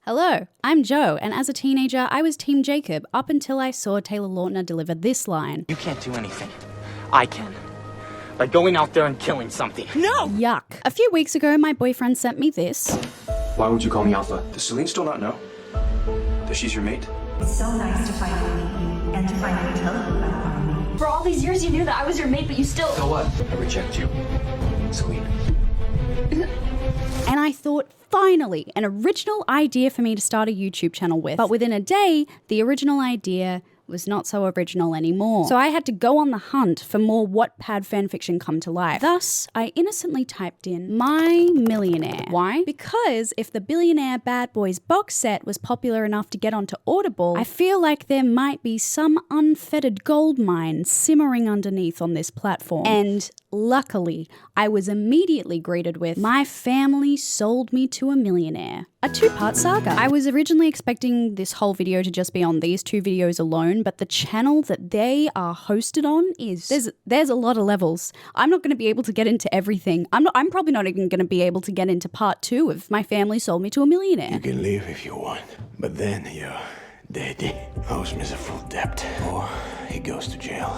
Hello, I'm Joe, and as a teenager, I was Team Jacob up until I saw Taylor Lautner deliver this line. You can't do anything. I can. By going out there and killing something. No! Yuck. A few weeks ago, my boyfriend sent me this. Why would you call me Alpha? Does Celine still not know that she's your mate? It's so nice to finally meet you and to finally tell you about me. For all these years you knew that I was your mate, but you still... So what? I reject you, Celine. And I thought, finally, an original idea for me to start a YouTube channel with. But within a day, the original idea was not so original anymore. So I had to go on the hunt for more Wattpad fanfiction come to life. Thus, I innocently typed in, my Millionaire. Why? Because if the Billionaire Bad Boys box set was popular enough to get onto Audible, I feel like there might be some unfettered gold mine simmering underneath on this platform. And luckily, I was immediately greeted with, my family sold me to a millionaire. A two-part saga. I was originally expecting this whole video to just be on these two videos alone, but the channel that they are hosted on is, there's a lot of levels. I'm not going to be able to get into everything. I'm probably not even going to be able to get into part 2 of My Family Sold Me to a Millionaire. You can leave if you want, but then your daddy owes me the full debt, or he goes to jail.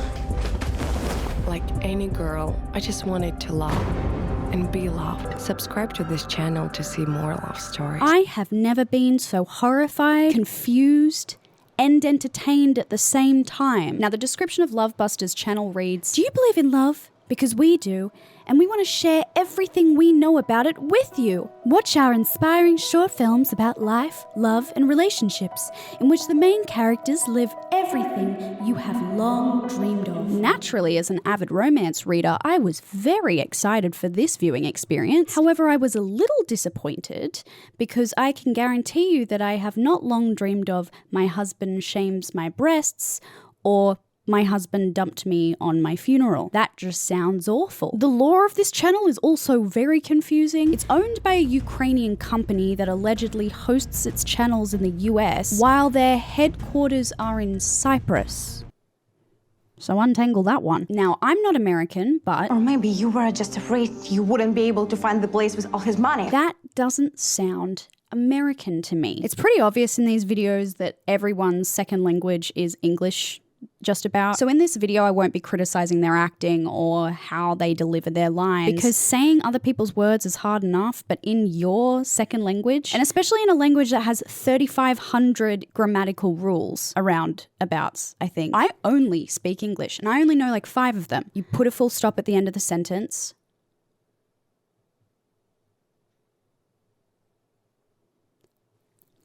Like any girl, I just wanted to love and be loved. Subscribe to this channel to see more love stories. I have never been so horrified, confused, and entertained at the same time. Now, the description of Lovebuster's channel reads, do you believe in love? Because we do, and we want to share everything we know about it with you. Watch our inspiring short films about life, love, and relationships, in which the main characters live everything you have long dreamed of. Naturally, as an avid romance reader, I was very excited for this viewing experience. However, I was a little disappointed because I can guarantee you that I have not long dreamed of my husband shames my breasts or my husband dumped me on my funeral. That just sounds awful. The lore of this channel is also very confusing. It's owned by a Ukrainian company that allegedly hosts its channels in the US, while their headquarters are in Cyprus. So untangle that one. Now, I'm not American, but... Or maybe you were just afraid you wouldn't be able to find the place with all his money. That doesn't sound American to me. It's pretty obvious in these videos that everyone's second language is English, just about. So in this video, I won't be criticizing their acting or how they deliver their lines, because saying other people's words is hard enough, but in your second language, and especially in a language that has 3,500 grammatical rules around abouts, I think. I only speak English, and I only know like 5 of them. You put a full stop at the end of the sentence.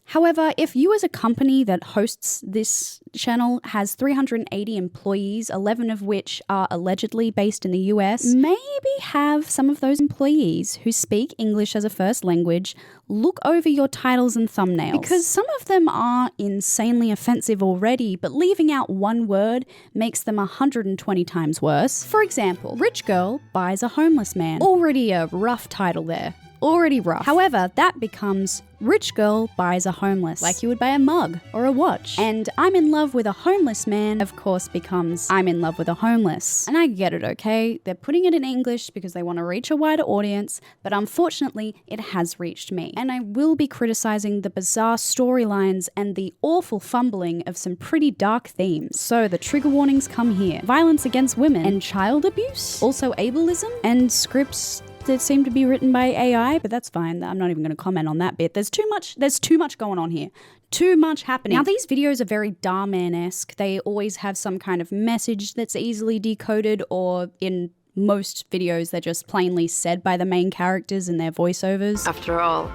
However, if you as a company that hosts this channel has 380 employees, 11 of which are allegedly based in the US, maybe have some of those employees who speak English as a first language look over your titles and thumbnails. Because some of them are insanely offensive already, but leaving out one word makes them 120 times worse. For example, Rich Girl Buys a Homeless Man. Already a rough title there. Already rough. However, that becomes Rich Girl Buys a Homeless, like you would buy a mug or a watch. And I'm in love with a homeless man, of course, becomes I'm in love with a homeless. And I get it, okay? They're putting it in English because they want to reach a wider audience, but unfortunately, it has reached me. And I will be criticizing the bizarre storylines and the awful fumbling of some pretty dark themes. So the trigger warnings come here. Violence against women and child abuse, also ableism, and scripts that seem to be written by AI, but that's fine. I'm not even going to comment on that bit. There's too much going on here. Too much happening. Now, these videos are very Dhar Mann-esque. They always have some kind of message that's easily decoded, or in most videos, they're just plainly said by the main characters in their voiceovers. After all,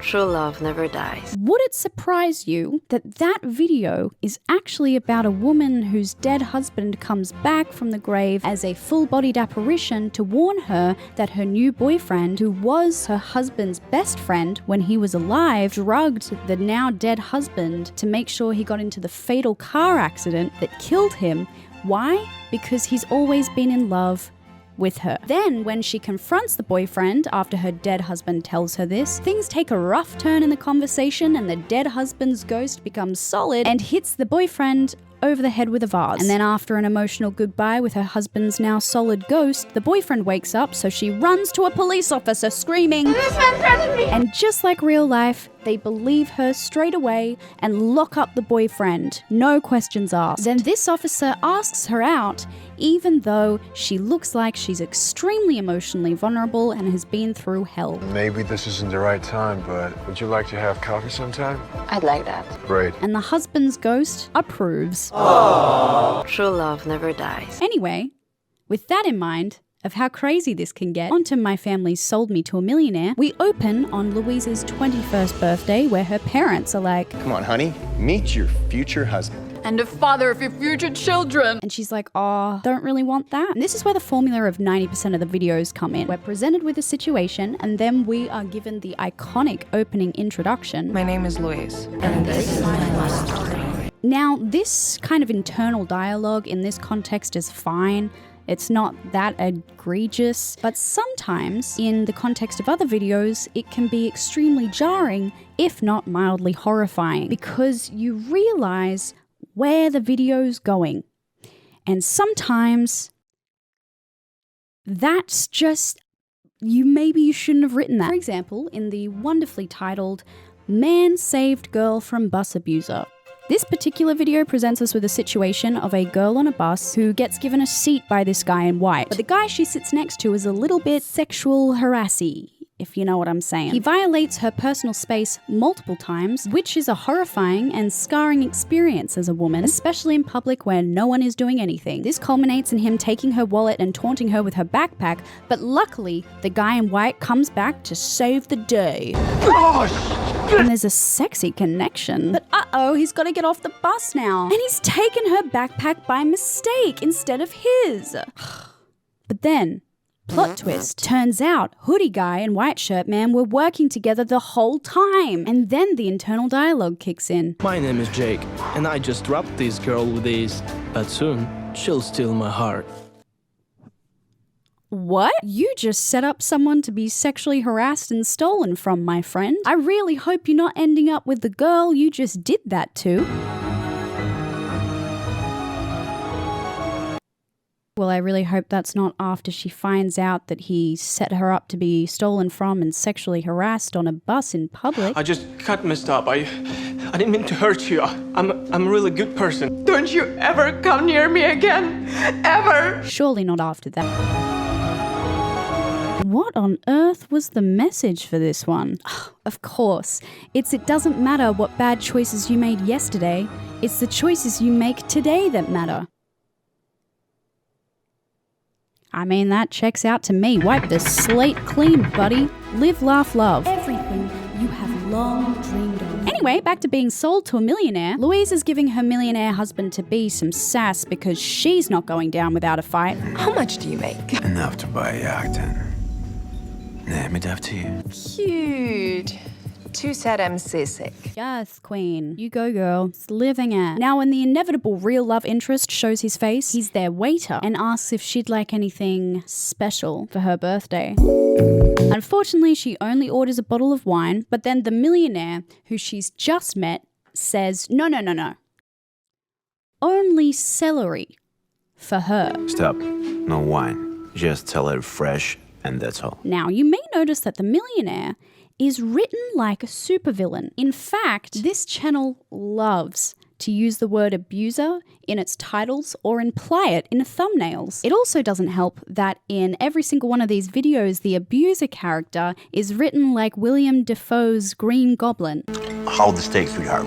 true love never dies. Would it surprise you that that video is actually about a woman whose dead husband comes back from the grave as a full-bodied apparition to warn her that her new boyfriend, who was her husband's best friend when he was alive, drugged the now dead husband to make sure he got into the fatal car accident that killed him? Why? Because he's always been in love with her. Then, when she confronts the boyfriend after her dead husband tells her this, things take a rough turn in the conversation and the dead husband's ghost becomes solid and hits the boyfriend over the head with a vase. And then after an emotional goodbye with her husband's now solid ghost, the boyfriend wakes up, so she runs to a police officer screaming, "This man threatened me!" And just like real life, They believe her straight away and lock up the boyfriend. No questions asked. Then this officer asks her out, even though she looks like she's extremely emotionally vulnerable and has been through hell. Maybe this isn't the right time, but would you like to have coffee sometime? I'd like that. Great. And the husband's ghost approves. True love never dies. Anyway, with that in mind, of how crazy this can get, onto My Family Sold Me to a Millionaire, we open on Louise's 21st birthday where her parents are like, "Come on, honey, meet your future husband." And a father of your future children. and she's like, oh, don't really want that. And this is where the formula of 90% of the videos come in. We're presented with a situation and then we are given the iconic opening introduction. My name is Louise, and this is my love story. Now, this kind of internal dialogue in this context is fine. It's not that egregious, but sometimes in the context of other videos, it can be extremely jarring, if not mildly horrifying, because you realize where the video's going. And sometimes that's just, maybe you shouldn't have written that. For example, in the wonderfully titled Man Saved Girl from Bus Abuser. This particular video presents us with a situation of a girl on a bus who gets given a seat by this guy in white. But the guy she sits next to is a little bit sexual harassy, if you know what I'm saying. He violates her personal space multiple times, which is a horrifying and scarring experience as a woman, especially in public where no one is doing anything. This culminates in him taking her wallet and taunting her with her backpack, but luckily, the guy in white comes back to save the day. And there's a sexy connection. But uh-oh, he's got to get off the bus now. And he's taken her backpack by mistake instead of his. But then, plot twist. Turns out, hoodie guy and white shirt man were working together the whole time. And then the internal dialogue kicks in. My name is Jake, and I just dropped this girl with ease, but soon she'll steal my heart. What? You just set up someone to be sexually harassed and stolen from, my friend. I really hope you're not ending up with the girl you just did that to. Well, I really hope that's not after she finds out that he set her up to be stolen from and sexually harassed on a bus in public. I just got messed up. I didn't mean to hurt you. I'm a really good person. Don't you ever come near me again. Ever. Surely not after that. What on earth was the message for this one? Of course, it doesn't matter what bad choices you made yesterday, it's the choices you make today that matter. I mean, that checks out to me. Wipe the slate clean, buddy. Live, laugh, love. Everything you have long dreamed of. Anyway, back to being sold to a millionaire. Louise is giving her millionaire husband-to-be some sass because she's not going down without a fight. How much do you make? Enough to buy a yacht and name it after you. Cute. Too sad I'm seasick. Yes, queen. You go, girl. It's living it. Now, when the inevitable real love interest shows his face, he's their waiter and asks if she'd like anything special for her birthday. Unfortunately, she only orders a bottle of wine, but then the millionaire, who she's just met, says, no. Only celery for her. Stop. No wine. Just celery fresh, and that's all. Now, you may notice that the millionaire is written like a supervillain. In fact, this channel loves to use the word abuser in its titles or imply it in thumbnails. It also doesn't help that in every single one of these videos, the abuser character is written like William Dafoe's Green Goblin. Hold the stakes, sweetheart.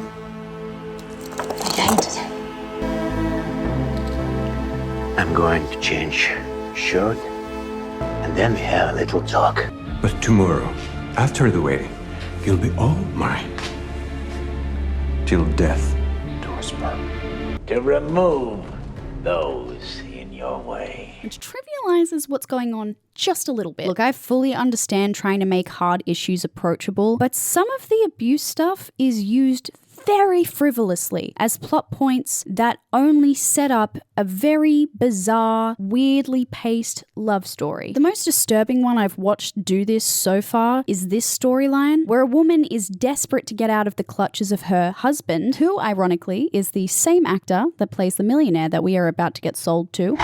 I'm going to change shirt, and then we have a little talk. But tomorrow, after the wedding, you'll be all mine. Till death do us part. To remove those in your way. Which trivializes what's going on just a little bit. Look, I fully understand trying to make hard issues approachable, but some of the abuse stuff is used very frivolously as plot points that only set up a very bizarre, weirdly paced love story. The most disturbing one I've watched do this so far is this storyline, where a woman is desperate to get out of the clutches of her husband, who ironically is the same actor that plays the millionaire that we are about to get sold to.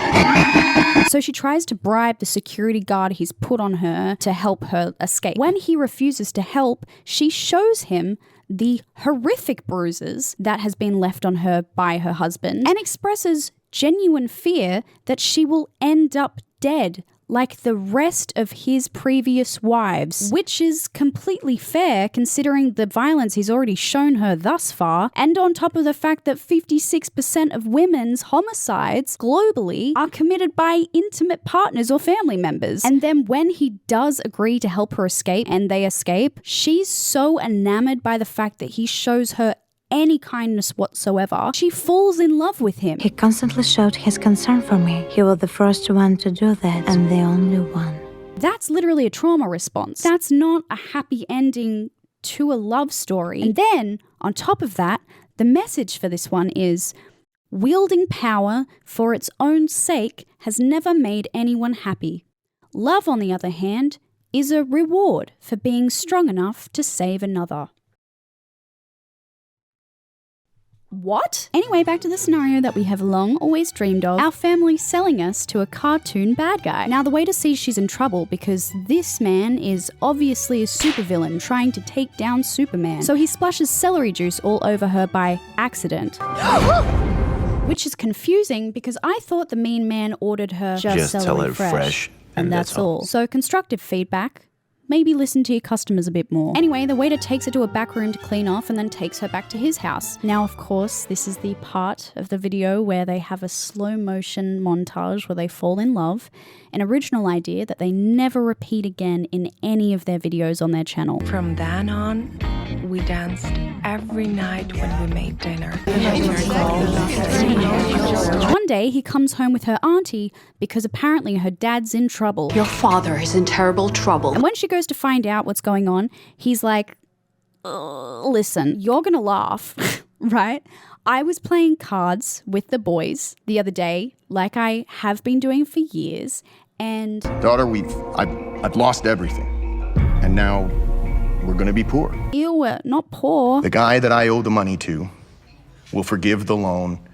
So she tries to bribe the security guard he's put on her to help her escape. When he refuses to help, she shows him the horrific bruises that has been left on her by her husband and expresses genuine fear that she will end up dead like the rest of his previous wives, which is completely fair considering the violence he's already shown her thus far, and on top of the fact that 56% of women's homicides globally are committed by intimate partners or family members. And then when he does agree to help her escape and they escape, she's so enamored by the fact that he shows her any kindness whatsoever, she falls in love with him. He constantly showed his concern for me. He was the first one to do that, and the only one. That's literally a trauma response. That's not a happy ending to a love story. And then, on top of that, the message for this one is, wielding power for its own sake has never made anyone happy. Love, on the other hand, is a reward for being strong enough to save another. What? Anyway, back to the scenario that we have long always dreamed of, our family selling us to a cartoon bad guy. Now, the waiter sees she's in trouble because this man is obviously a supervillain trying to take down Superman. So he splashes celery juice all over her by accident. Which is confusing because I thought the mean man ordered her just celery fresh. And that's all. So constructive feedback. Maybe listen to your customers a bit more. Anyway, the waiter takes her to a back room to clean off and then takes her back to his house. Now, of course, this is the part of the video where they have a slow motion montage where they fall in love, an original idea that they never repeat again in any of their videos on their channel. From then on, we danced every night when we made dinner. One day, he comes home with her auntie because apparently her dad's in trouble. Your father is in terrible trouble. And when she goes to find out what's going on, he's like, listen, you're gonna laugh, right? I was playing cards with the boys the other day, like I have been doing for years, and... Daughter, I've lost everything. And now we're gonna be poor. Ew, we're not poor. The guy that I owe the money to will forgive the loan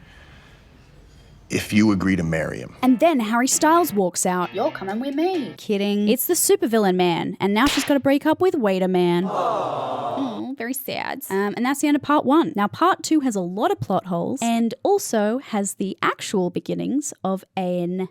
if you agree to marry him. And then Harry Styles walks out. You're coming with me. Kidding. It's the supervillain man, and now she's got to break up with Waiter Man. Oh, very sad. And that's the end of part 1. Now, part 2 has a lot of plot holes and also has the actual beginnings of an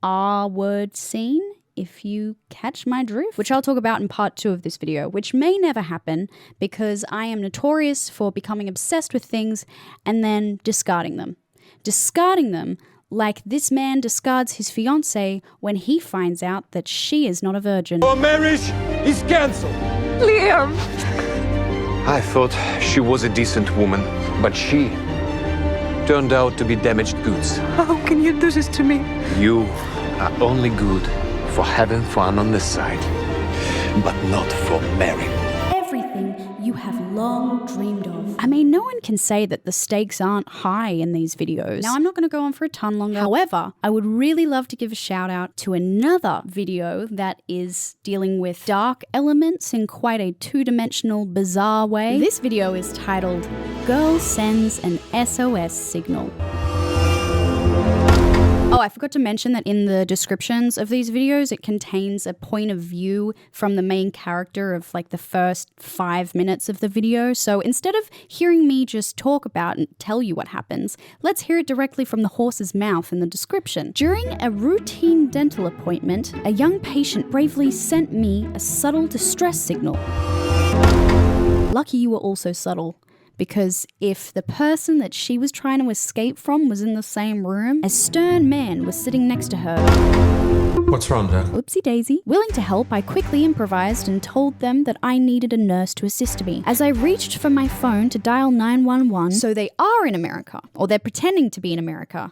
R-word scene, if you catch my drift, which I'll talk about in part 2 of this video, which may never happen because I am notorious for becoming obsessed with things and then discarding them. Discarding them like this man discards his fiancée when he finds out that she is not a virgin. Our marriage is cancelled. Liam! I thought she was a decent woman, but she turned out to be damaged goods. How can you do this to me? You are only good for having fun on the side, but not for marrying. Everything you have long dreamed of. I mean, no one can say that the stakes aren't high in these videos. Now, I'm not going to go on for a ton longer. However, I would really love to give a shout out to another video that is dealing with dark elements in quite a two-dimensional, bizarre way. This video is titled, Girl Sends an SOS Signal. Oh, I forgot to mention that in the descriptions of these videos, it contains a point of view from the main character of like the first 5 minutes of the video. So instead of hearing me just talk about and tell you what happens, let's hear it directly from the horse's mouth in the description. During a routine dental appointment, a young patient bravely sent me a subtle distress signal. Lucky you were also subtle. Because if the person that she was trying to escape from was in the same room, a stern man was sitting next to her. What's wrong, Dad? Oopsie daisy. Willing to help, I quickly improvised and told them that I needed a nurse to assist me. As I reached for my phone to dial 911, so they are in America, or they're pretending to be in America.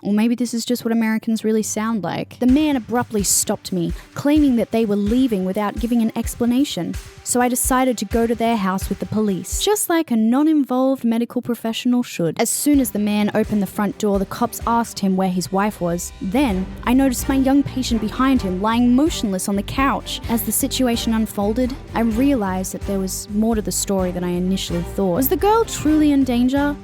Or maybe this is just what Americans really sound like. The man abruptly stopped me, claiming that they were leaving without giving an explanation. So I decided to go to their house with the police, just like a non-involved medical professional should. As soon as the man opened the front door, the cops asked him where his wife was. Then, I noticed my young patient behind him lying motionless on the couch. As the situation unfolded, I realized that there was more to the story than I initially thought. Was the girl truly in danger?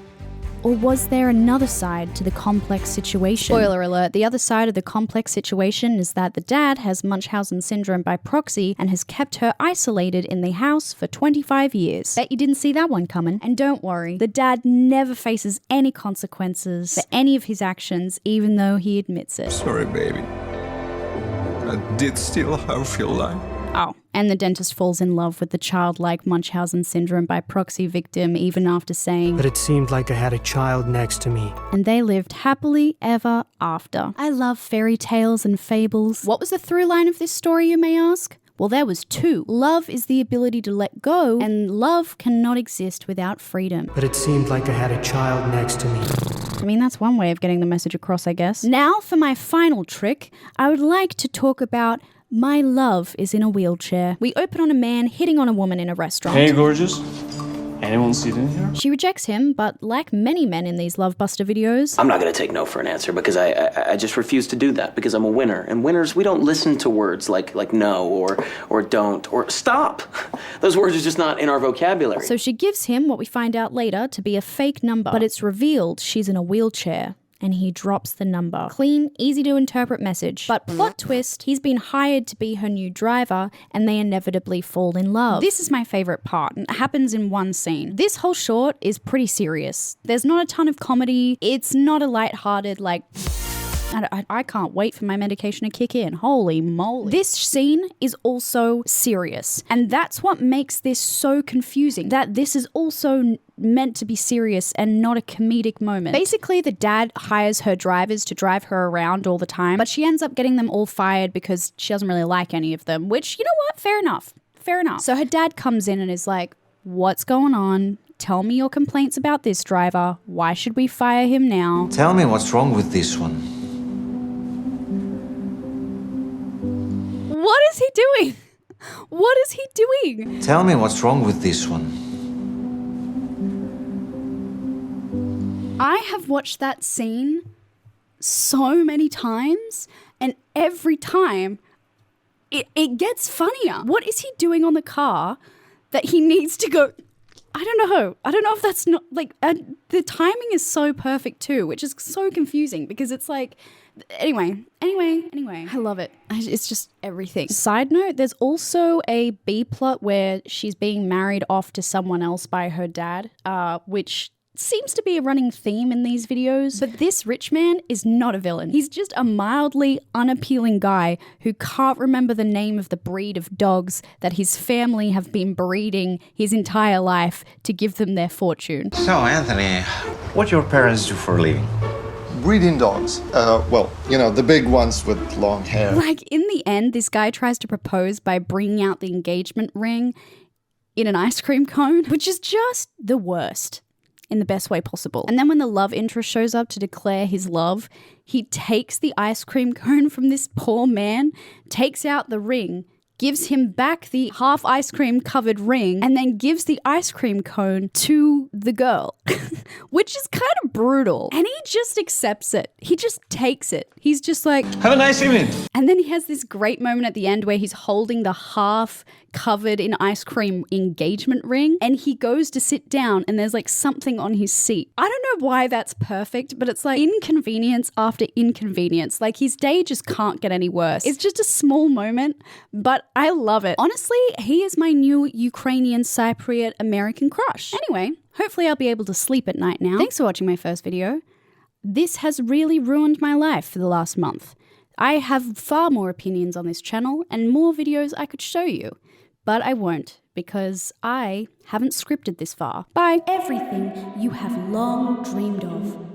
Or was there another side to the complex situation? Spoiler alert, the other side of the complex situation is that the dad has Munchausen syndrome by proxy and has kept her isolated in the house for 25 years. Bet you didn't see that one coming. And don't worry, the dad never faces any consequences for any of his actions, even though he admits it. Sorry, baby. I did steal half your life. Oh, and the dentist falls in love with the childlike Munchausen syndrome by proxy victim even after saying, "But it seemed like I had a child next to me." And they lived happily ever after. I love fairy tales and fables. What was the through line of this story, you may ask? Well, there was two. Love is the ability to let go, and love cannot exist without freedom. But it seemed like I had a child next to me. I mean, that's one way of getting the message across, I guess. Now, for my final trick, I would like to talk about My Love is in a Wheelchair. We open on a man hitting on a woman in a restaurant. Hey, gorgeous. Anyone see it in here? She rejects him, but like many men in these Love Buster videos... I'm not going to take no for an answer because I just refuse to do that because I'm a winner. And winners, we don't listen to words like no or don't or stop. Those words are just not in our vocabulary. So she gives him what we find out later to be a fake number, but it's revealed she's in a wheelchair. And he drops the number. Clean, easy to interpret message. But plot twist, he's been hired to be her new driver and they inevitably fall in love. This is my favorite part and it happens in one scene. This whole short is pretty serious. There's not a ton of comedy. It's not a lighthearted like... I can't wait for my medication to kick in. Holy moly. This scene is also serious. And that's what makes this so confusing. That this is also meant to be serious and not a comedic moment. Basically, the dad hires her drivers to drive her around all the time, but she ends up getting them all fired because she doesn't really like any of them, which, you know what? Fair enough. Fair enough. So her dad comes in and is like, "What's going on? Tell me your complaints about this driver. Why should we fire him now?" Tell me what's wrong with this one. What is he doing? What is he doing? Tell me what's wrong with this one. I have watched that scene so many times, and every time it gets funnier. What is he doing on the car that he needs to go? I don't know. I don't know if that's not like the timing is so perfect too, which is so confusing because it's like. Anyway, I love it. It's just everything. Side note, there's also a B plot where she's being married off to someone else by her dad, which seems to be a running theme in these videos. But this rich man is not a villain. He's just a mildly unappealing guy who can't remember the name of the breed of dogs that his family have been breeding his entire life to give them their fortune. So, Anthony, what your parents do for a living? Breeding dogs. Well, you know, the big ones with long hair. Like, in the end, this guy tries to propose by bringing out the engagement ring in an ice cream cone, which is just the worst in the best way possible. And then when the love interest shows up to declare his love, he takes the ice cream cone from this poor man, takes out the ring, gives him back the half ice cream covered ring, and then gives the ice cream cone to the girl, which is kind of brutal. And he just accepts it. He just takes it. He's just like, "Have a nice evening." And then he has this great moment at the end where he's holding the half covered in ice cream engagement ring and he goes to sit down and there's like something on his seat. I don't know why that's perfect, but it's like inconvenience after inconvenience. Like his day just can't get any worse. It's just a small moment, but I love it. Honestly, he is my new Ukrainian Cypriot American crush. Anyway, hopefully I'll be able to sleep at night now. Thanks for watching my first video. This has really ruined my life for the last month. I have far more opinions on this channel and more videos I could show you, but I won't because I haven't scripted this far. Bye. Everything you have long dreamed of.